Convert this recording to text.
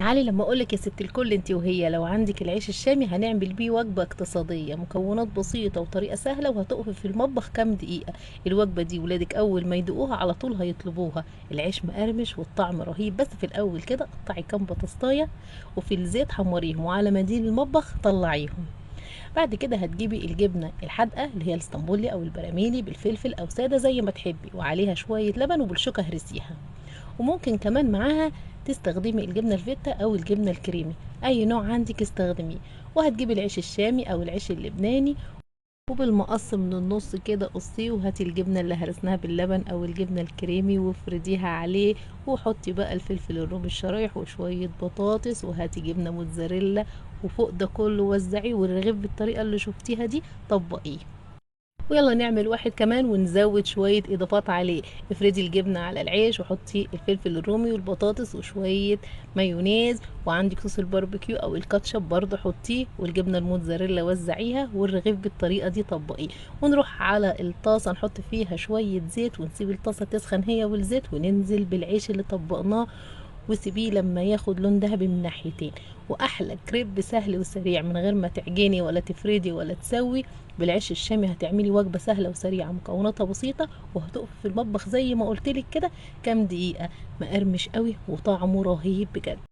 تعالي لما اقولك يا ست الكل، انت وهي لو عندك العيش الشامي هنعمل بيه وجبة اقتصادية، مكونات بسيطة وطريقة سهلة وهتقف في المطبخ كام دقيقة. الوجبة دي ولادك اول ما يدوقوها على طول هيطلبوها. العيش مقرمش والطعم رهيب، بس في الاول كده قطعي كام بطاطاية وفي الزيت حمريهم، وعلى منديل المطبخ طلعيهم. بعد كده هتجيبي الجبنة الحادقة اللي هي الاسطنبولي او البراميلي بالفلفل او سادة زي ما تحبي، وعليها شوية لبن وبالشوكة هرسيها. وممكن كمان معاها تستخدمي الجبنة الفيتا او الجبنة الكريمي، اي نوع عندك استخدميه. وهتجيبي العيش الشامي او العيش اللبناني، وبالمقص من النص كده قصيه، وهاتي الجبنة اللي هرسناها باللبن او الجبنة الكريمي وافرديها عليه. وحطي بقى الفلفل الرومي الشرايح وشوية بطاطس، وهاتي جبنة موتزاريلا وفوق ده كله وزعيه، والرغيف بالطريقة اللي شفتيها دي طبقيه. ويلا نعمل واحد كمان ونزود شوية اضافات عليه. افردي الجبنة على العيش وحطي الفلفل الرومي والبطاطس وشوية مايونيز، وعندك صوص الباربيكيو او الكاتشب برضه حطيه، والجبنة الموتزاريلا وزعيها، والرغيف بالطريقة دي طبقيه. ونروح على الطاسة نحط فيها شوية زيت ونسيب الطاسة تسخن هي والزيت، وننزل بالعيش اللي طبقناه وسيبيه لما ياخد لون ذهبي من ناحيتين. واحلى كريب سهل وسريع من غير ما تعجني ولا تفردي ولا تسوي. بالعيش الشامي هتعملي وجبة سهلة وسريعة مكوناتها بسيطة، وهتقف في المطبخ زي ما قلتلك كده كام دقيقة. مقرمش قوي وطعمه رهيب بجد.